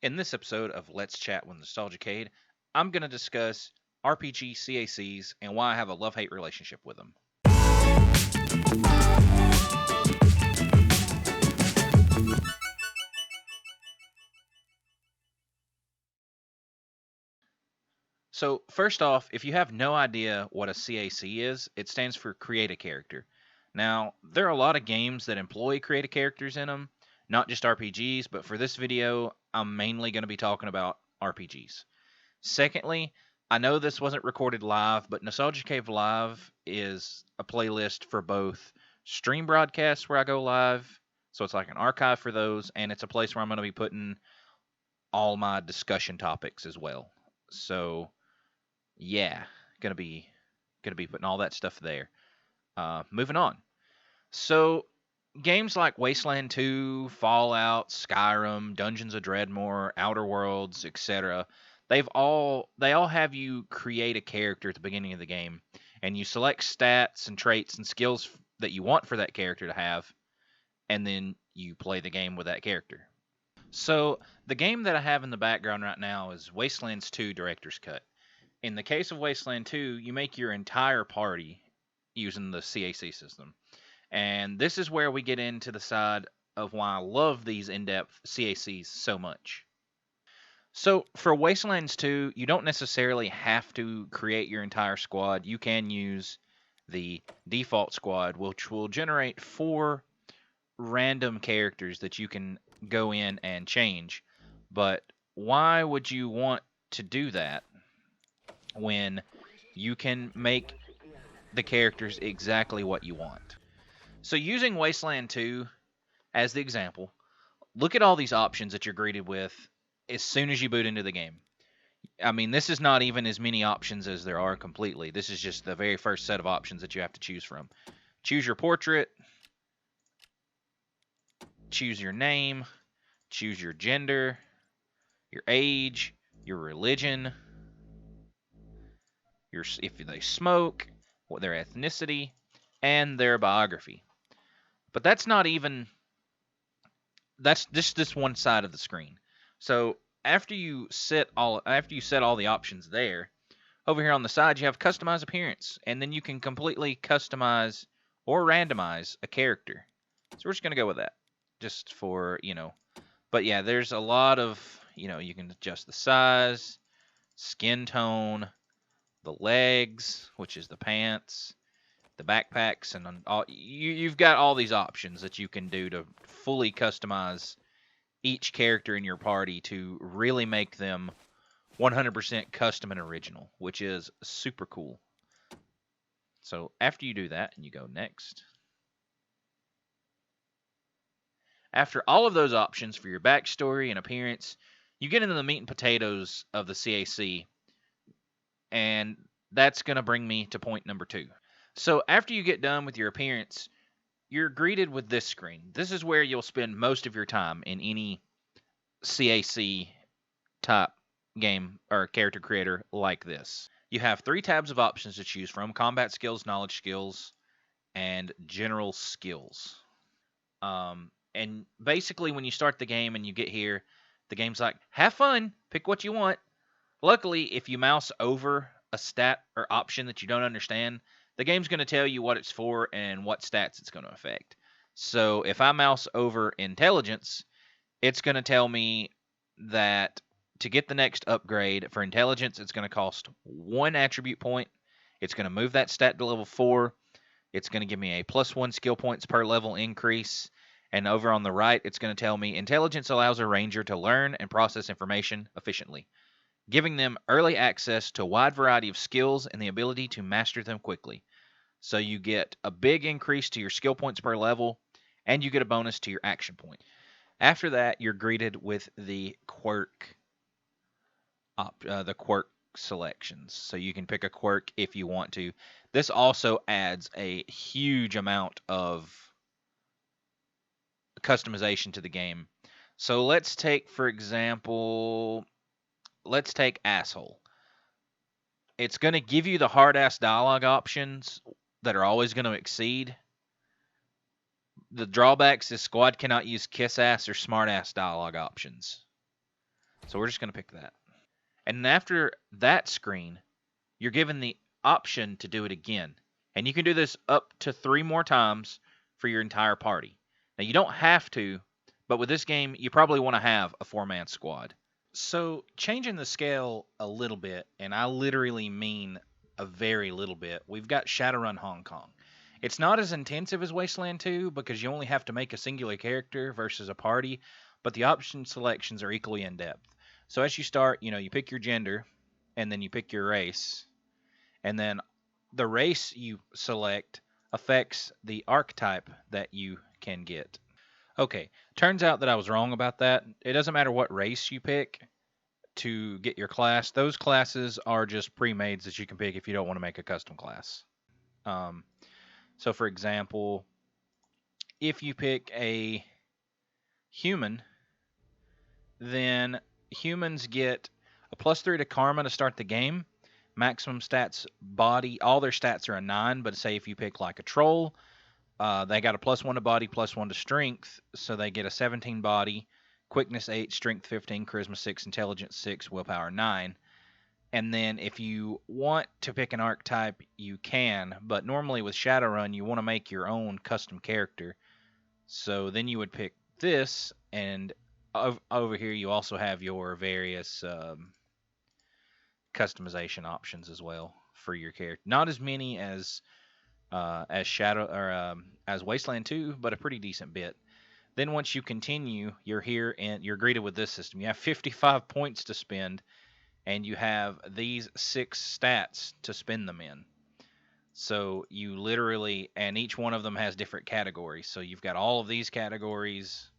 In this episode of Let's Chat with Nostalgiacade, I'm going to discuss RPG CACs and why I have a love-hate relationship with them. So, first off, if you have no idea what a CAC is, it stands for Create a Character. Now, there are a lot of games that employ create a characters in them, not just RPGs, but for this video, I'm mainly going to be talking about RPGs. Secondly, I know this wasn't recorded live, but Nostalgiacade Live is a playlist for both stream broadcasts where I go live, so it's like an archive for those, and it's a place where I'm going to be putting all my discussion topics as well. So, yeah, gonna be putting all that stuff there. Moving on. So, games like Wasteland 2, Fallout, Skyrim, Dungeons of Dreadmore, Outer Worlds, etc. They all have you create a character at the beginning of the game, and you select stats and traits and skills that you want for that character to have, and then you play the game with that character. So the game that I have in the background right now is Wastelands 2 Director's Cut. In the case of Wasteland 2, you make your entire party using the CAC system. And this is where we get into the side of why I love these in-depth CACs so much. So for Wastelands 2, you don't necessarily have to create your entire squad. You can use the default squad, which will generate 4 random characters that you can go in and change. But why would you want to do that when you can make the characters exactly what you want? So using Wasteland 2 as the example, look at all these options that you're greeted with as soon as you boot into the game. I mean, this is not even as many options as there are completely. This is just the very first set of options that you have to choose from. Choose your portrait, choose your name, choose your gender, your age, your religion, if they smoke, what their ethnicity, and their biography. But that's not even that's just this one side of the screen. So after you set all the options there, over here on the side you have customize appearance, and then you can completely customize or randomize a character. So we're just gonna go with that, just for But yeah, there's a lot of you can adjust the size, skin tone, the legs, which is the pants, the backpacks, and you've got all these options that you can do to fully customize each character in your party to really make them 100% custom and original, which is super cool. So after you do that and you go next, after all of those options for your backstory and appearance, you get into the meat and potatoes of the CAC, and that's going to bring me to point number 2. So after you get done with your appearance, you're greeted with this screen. This is where you'll spend most of your time in any CAC type game or character creator like this. You have 3 tabs of options to choose from: combat skills, knowledge skills, and general skills. And basically when you start the game and you get here, the game's like, have fun, pick what you want. Luckily, if you mouse over a stat or option that you don't understand, the game's going to tell you what it's for and what stats it's going to affect. So if I mouse over intelligence, it's going to tell me that to get the next upgrade for intelligence, it's going to cost 1 attribute point. It's going to move that stat to level 4. It's going to give me a +1 skill points per level increase. And over on the right, it's going to tell me intelligence allows a ranger to learn and process information efficiently, giving them early access to a wide variety of skills and the ability to master them quickly. So you get a big increase to your skill points per level, and you get a bonus to your action point. After that, you're greeted with the quirk selections. So you can pick a quirk if you want to. This also adds a huge amount of customization to the game. So let's take, for example, asshole. It's going to give you the hard-ass dialogue options that are always going to exceed. The drawbacks is squad cannot use kiss-ass or smart-ass dialogue options. So we're just going to pick that. And after that screen, you're given the option to do it again. And you can do this up to 3 more times for your entire party. Now, you don't have to, but with this game, you probably want to have a 4-man squad. So, changing the scale a little bit, and I literally mean a very little bit, we've got Shadowrun Hong Kong. It's not as intensive as Wasteland 2 because you only have to make a singular character versus a party, but the option selections are equally in depth. So, as you start, you pick your gender, and then you pick your race, and then the race you select affects the archetype that you can get. Okay, turns out that I was wrong about that. It doesn't matter what race you pick to get your class. Those classes are just pre-mades that you can pick if you don't want to make a custom class. Um, so, for example, if you pick a human, then humans get a +3 to karma to start the game. Maximum stats body, all their stats are a 9, but say if you pick like a troll, they got a +1 to body, +1 to strength, so they get a 17 body, quickness 8, strength 15, charisma 6, intelligence 6, willpower 9. And then if you want to pick an archetype, you can, but normally with Shadowrun, you want to make your own custom character. So then you would pick this, and over here you also have your various customization options as well for your character. Not as many as as Wasteland 2, but a pretty decent bit. Then once you continue, you're here and you're greeted with this system. You have 55 points to spend, and you have these 6 stats to spend them in. So you literally, and each one of them has different categories. So you've got all of these categories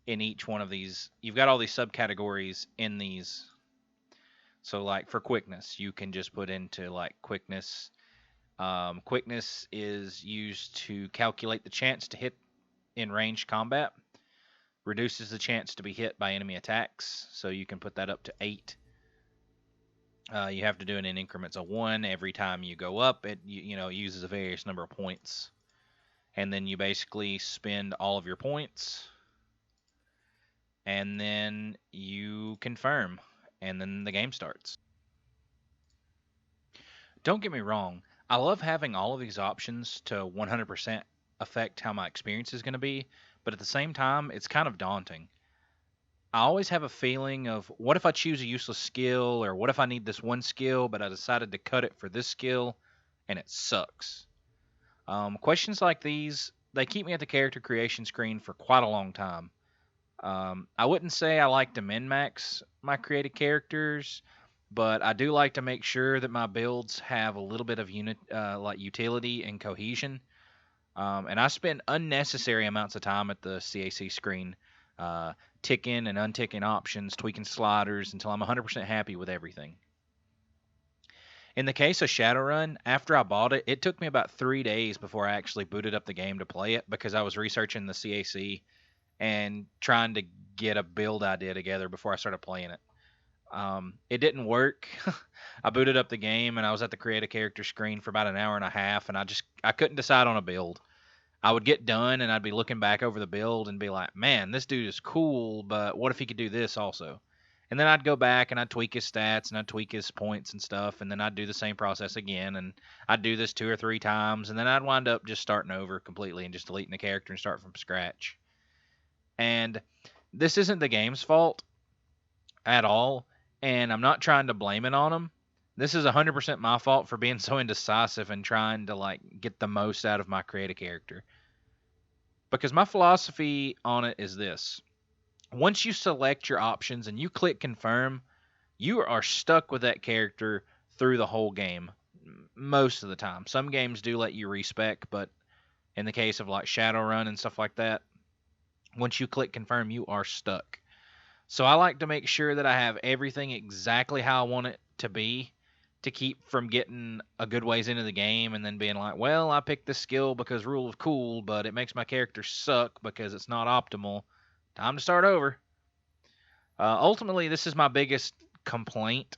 in each one of these. You've got all these subcategories in these. So like for quickness, you can just put into like quickness. Quickness is used to calculate the chance to hit in ranged combat. Reduces the chance to be hit by enemy attacks. So you can put that up to 8. You have to do it in increments of 1 every time you go up. It uses a various number of points, and then you basically spend all of your points, and then you confirm, and then the game starts. Don't get me wrong, I love having all of these options to 100% affect how my experience is going to be, but at the same time, it's kind of daunting. I always have a feeling of what if I choose a useless skill, or what if I need this one skill, but I decided to cut it for this skill, and it sucks. Questions like these, they keep me at the character creation screen for quite a long time. I wouldn't say I like to min-max my created characters, but I do like to make sure that my builds have a little bit of utility and cohesion. And I spend unnecessary amounts of time at the CAC screen, ticking and unticking options, tweaking sliders until I'm 100% happy with everything. In the case of Shadowrun, after I bought it, it took me about 3 days before I actually booted up the game to play it because I was researching the CAC and trying to get a build idea together before I started playing it. It didn't work. I booted up the game and I was at the create a character screen for about an hour and a half, and I couldn't decide on a build. I would get done and I'd be looking back over the build and be like, man, this dude is cool, but what if he could do this also? And then I'd go back and I'd tweak his stats and I'd tweak his points and stuff, and then I'd do the same process again, and I'd do this 2 or 3 times, and then I'd wind up just starting over completely and just deleting the character and start from scratch. And this isn't the game's fault at all, and I'm not trying to blame it on them. This is 100% my fault for being so indecisive and trying to get the most out of my creative character. Because my philosophy on it is this. Once you select your options and you click confirm, you are stuck with that character through the whole game most of the time. Some games do let you respec, but in the case of like Shadowrun and stuff like that, once you click confirm, you are stuck. So I like to make sure that I have everything exactly how I want it to be to keep from getting a good ways into the game and then being like, well, I picked this skill because rule of cool, but it makes my character suck because it's not optimal. Time to start over. Ultimately, this is my biggest complaint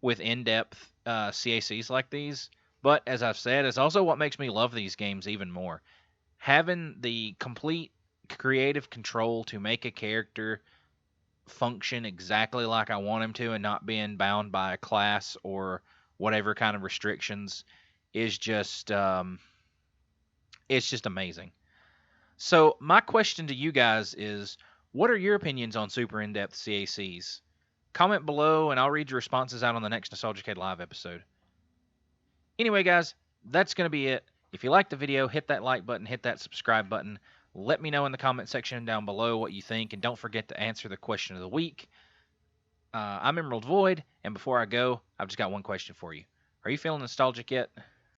with in-depth CACs like these. But as I've said, it's also what makes me love these games even more. Having the complete creative control to make a character function exactly like I want him to and not being bound by a class or whatever kind of restrictions is just it's just amazing. So my question to you guys is, what are your opinions on super in-depth CACs? Comment below and I'll read your responses out on the next Nostalgiacade Live episode. Anyway, guys, that's going to be it. If you liked the video, hit that like button, hit that subscribe button. Let me know in the comment section down below what you think, and don't forget to answer the question of the week. I'm Emerald Void, and before I go, I've just got one question for you. Are you feeling nostalgic yet?